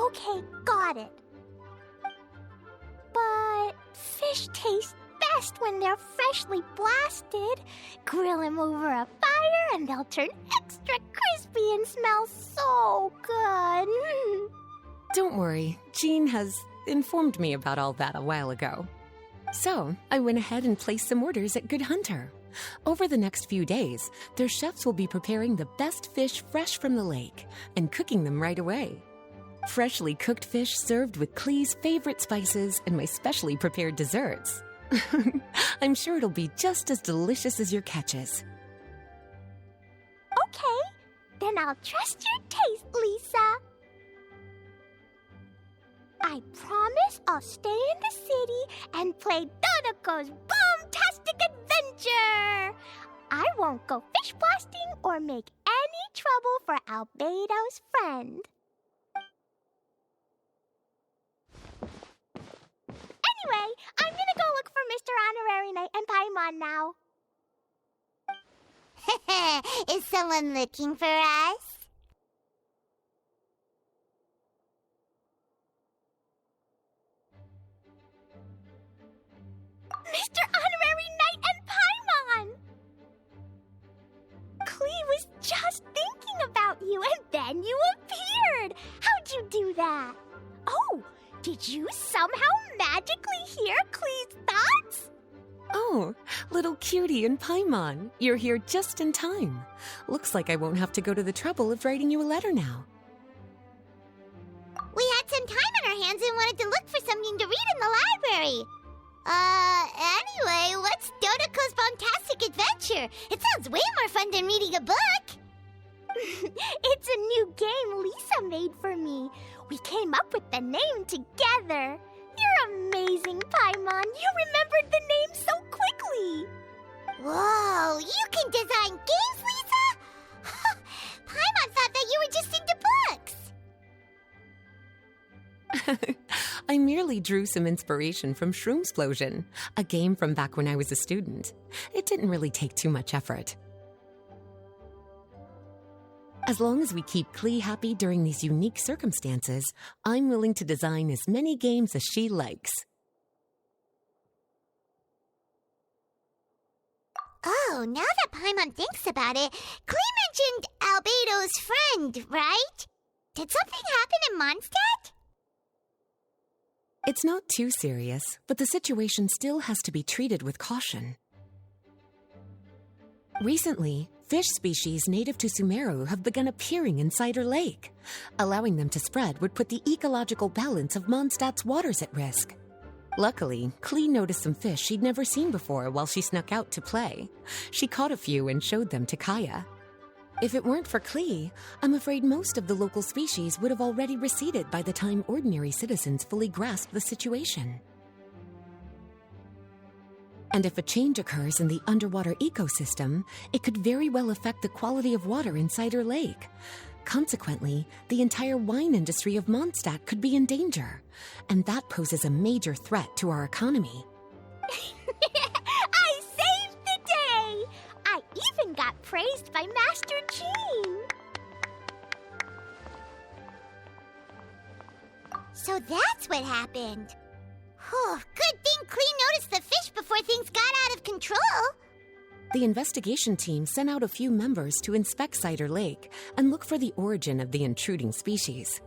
Okay, got it. But fish taste best when they're freshly blasted. Grill them over a fire and they'll turn extra crispy and smell so good. Don't worry, Jean has informed me about all that a while ago. So, I went ahead and placed some orders at Good Hunter. Over the next few days, their chefs will be preparing the best fish fresh from the lake and cooking them right away. Freshly cooked fish served with Klee's favorite spices and my specially prepared desserts. I'm sure it'll be just as delicious as your catches. Okay, then I'll trust your taste, Lisa. I promise I'll stay in the city and play Dodoco's boom-tastic adventure. I won't go fish blasting or make any trouble for Albedo's friend. Anyway, I'm gonna go look for Mr. Honorary Knight and Paimon now. Is someone looking for us? Mr. Honorary Knight and Paimon! Klee was just thinking about you and then you appeared! How'd you do that? Oh, did you somehow magically hear Klee's thoughts? Oh, little cutie and Paimon, you're here just in time. Looks like I won't have to go to the trouble of writing you a letter now. We had some time on our hands and wanted to look for something to read in the library. Anyway, what's Dodoco's Bombastic Adventure? It sounds way more fun than reading a book. It's a new game Lisa made for me. We came up with the name together. You're amazing, Paimon. You remembered the name so quickly. Whoa, you can design games, Lisa? Paimon thought that you were just into books. I merely drew some inspiration from Shroomsplosion, a game from back when I was a student. It didn't really take too much effort. As long as we keep Klee happy during these unique circumstances, I'm willing to design as many games as she likes. Oh, now that Paimon thinks about it, Klee mentioned Albedo's friend, right? Did something happen in Mondstadt? It's not too serious, but the situation still has to be treated with caution. Recently, fish species native to Sumeru have begun appearing inside her lake. Allowing them to spread would put the ecological balance of Mondstadt's waters at risk. Luckily, Klee noticed some fish she'd never seen before while she snuck out to play. She caught a few and showed them to Kaya. If it weren't for Klee, I'm afraid most of the local species would have already receded by the time ordinary citizens fully grasp the situation. And if a change occurs in the underwater ecosystem, it could very well affect the quality of water inside her lake. Consequently, the entire wine industry of Mondstadt could be in danger, and that poses a major threat to our economy. I saved the day! I even got praised by Master Jean! So that's what happened. Good thing Klee noticed the fish before things got out of control. The investigation team sent out a few members to inspect Cider Lake and look for the origin of the intruding species.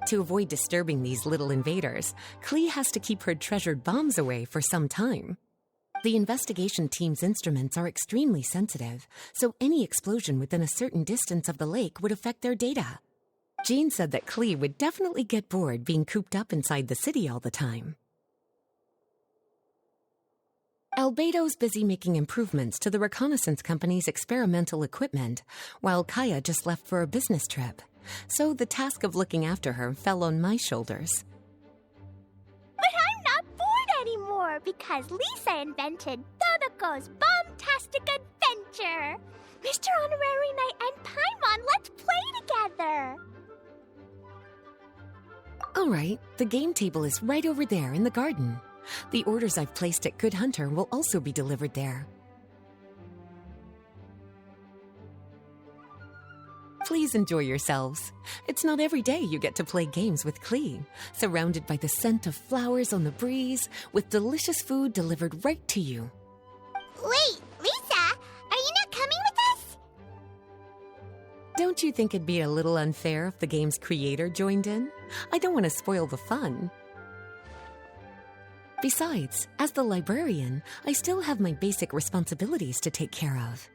To avoid disturbing these little invaders, Klee has to keep her treasured bombs away for some time. The investigation team's instruments are extremely sensitive, so any explosion within a certain distance of the lake would affect their data. Jean said that Klee would definitely get bored being cooped up inside the city all the time. Albedo's busy making improvements to the reconnaissance company's experimental equipment, while Kaya just left for a business trip. So the task of looking after her fell on my shoulders. But I'm not bored anymore because Lisa invented Dodoco's Bombastic Adventure. Mr. Honorary Knight and Paimon, let's play together. All right, the game table is right over there in the garden. The orders I've placed at Good Hunter will also be delivered there. Please enjoy yourselves. It's not every day you get to play games with Klee, surrounded by the scent of flowers on the breeze, with delicious food delivered right to you. Wait, Lisa, are you not coming with us? Don't you think it'd be a little unfair if the game's creator joined in? I don't want to spoil the fun. Besides, as the librarian, I still have my basic responsibilities to take care of.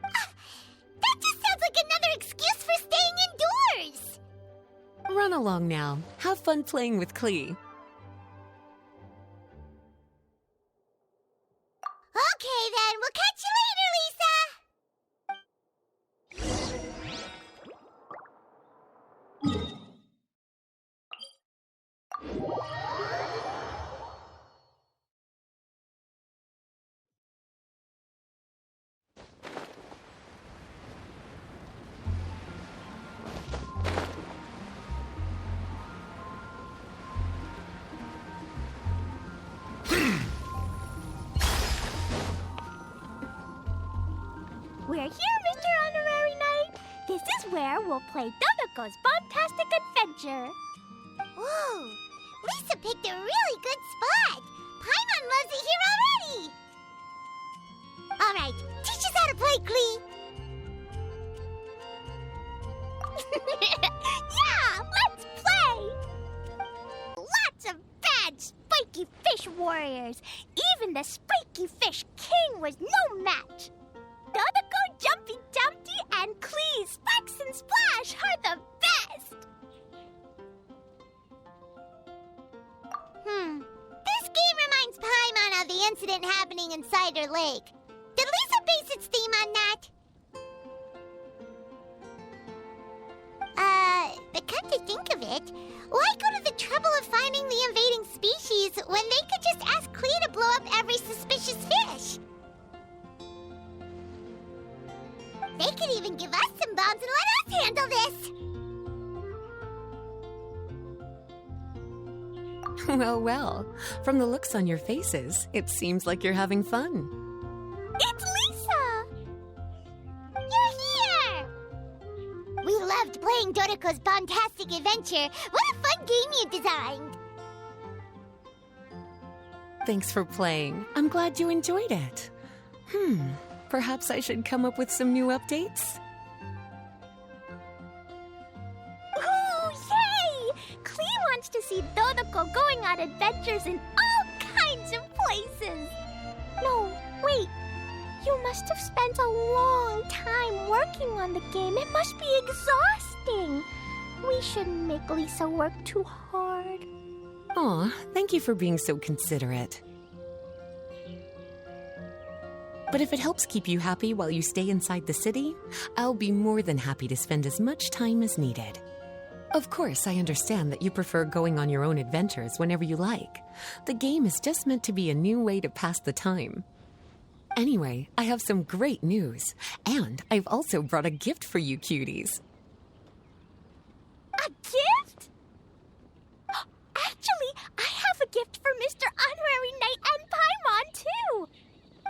That just sounds like another excuse for staying indoors! Run along now. Have fun playing with Klee. Okay then, we'll catch you later, Lisa! We're here, Mr. Honorary Knight. This is where we'll play Dodoco's Bombtastic Adventure. Whoa! Lisa picked a really good spot! Paimon loves it here already! Alright, teach us how to play, Klee! Yeah, let's play! Lots of bad spiky fish warriors. Even the spiky fish king was no match. Dodoco, Jumpy Dumpty, and Klee, Sparks and Splash are the best! This game reminds Paimon of the incident happening in Cider Lake. Did Lisa base its theme on that? But come to think of it, why go to the trouble of finding the invading species when they could just ask Klee to blow up every suspicious fish? They could even give us some bombs and let us handle this! Well. From the looks on your faces, it seems like you're having fun. It's Lisa! You're here! We loved playing Dodoco's Bombtastic Adventure. What a fun game you designed! Thanks for playing. I'm glad you enjoyed it. Perhaps I should come up with some new updates? Ooh, yay! Klee wants to see Dodoco going on adventures in all kinds of places. No, wait. You must have spent a long time working on the game. It must be exhausting. We shouldn't make Lisa work too hard. Aw, thank you for being so considerate. But if it helps keep you happy while you stay inside the city, I'll be more than happy to spend as much time as needed. Of course, I understand that you prefer going on your own adventures whenever you like. The game is just meant to be a new way to pass the time. Anyway, I have some great news, and I've also brought a gift for you cuties. A gift? Actually, I have a gift for Mr. Honorary Knight and Paimon, too.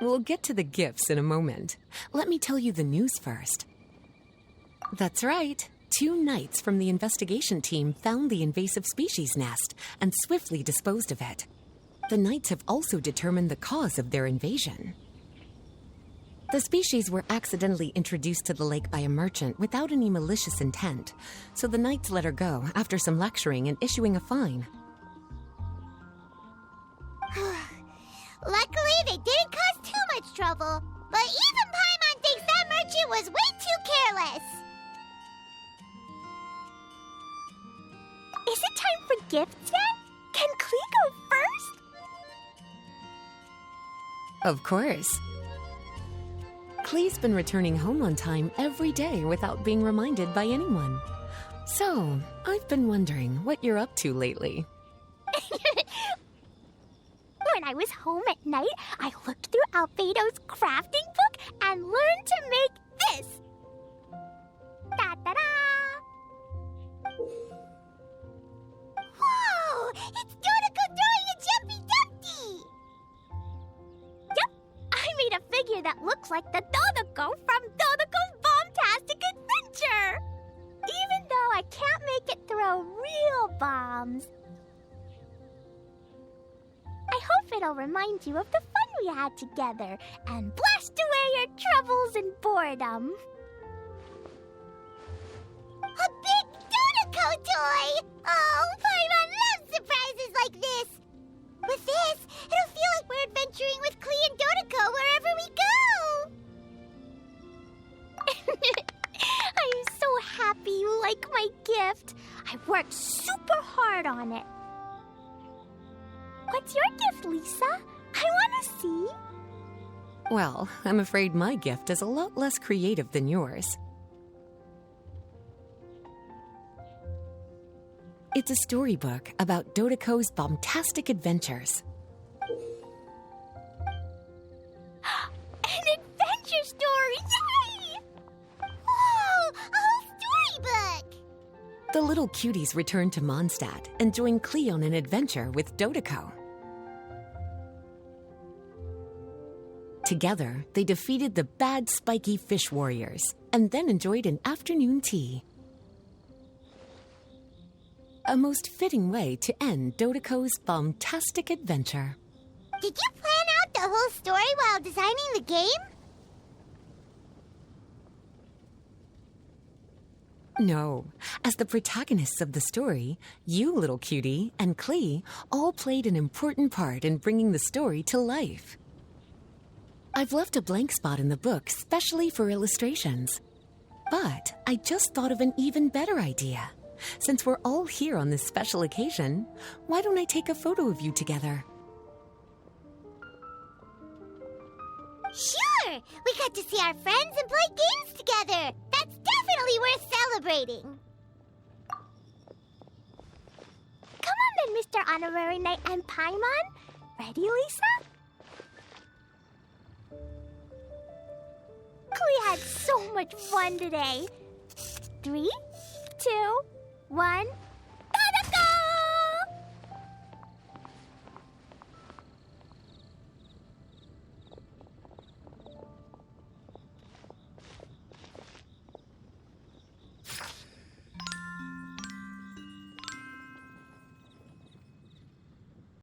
We'll get to the gifts in a moment. Let me tell you the news first. That's right. 2 knights from the investigation team found the invasive species nest and swiftly disposed of it. The knights have also determined the cause of their invasion. The species were accidentally introduced to the lake by a merchant without any malicious intent, so the knights let her go after some lecturing and issuing a fine. Luckily, they didn't cause too much trouble. But even Paimon thinks that merchant was way too careless. Is it time for gifts yet? Can Klee go first? Of course. Klee's been returning home on time every day without being reminded by anyone. So, I've been wondering what you're up to lately. When I was home at night, I looked through Albedo's crafting book and learned to make this. Da-da-da! Whoa! It's Dodoco throwing a Jumpy Dumpty! Yep, I made a figure figure that looks like the Dodoco from Dodoco's Bombtastic Adventure! Even though I can't make it throw real bombs. I hope it'll remind you of the fun we had together and blast away your troubles and boredom. A big Dodoco toy! Oh, Paimon loves surprises like this! With this, it'll feel like we're adventuring with Klee and Dodoco wherever we go! I'm so happy you like my gift. I worked super hard on it. What's your gift, Lisa? I want to see. Well, I'm afraid my gift is a lot less creative than yours. It's a storybook about Dodoco's bombtastic adventures. An adventure story! Yay! Whoa! A whole storybook! The little cuties return to Mondstadt and join Klee on an adventure with Dodoco. Together, they defeated the bad spiky fish warriors and then enjoyed an afternoon tea. A most fitting way to end Dodoco's bombtastic adventure. Did you plan out the whole story while designing the game? No. As the protagonists of the story, you, little cutie, and Klee all played an important part in bringing the story to life. I've left a blank spot in the book specially for illustrations. But I just thought of an even better idea. Since we're all here on this special occasion, why don't I take a photo of you together? Sure! We got to see our friends and play games together! That's definitely worth celebrating! Come on then, Mr. Honorary Knight and Paimon. Ready, Lisa? Klee had so much fun today. 3, 2, 1...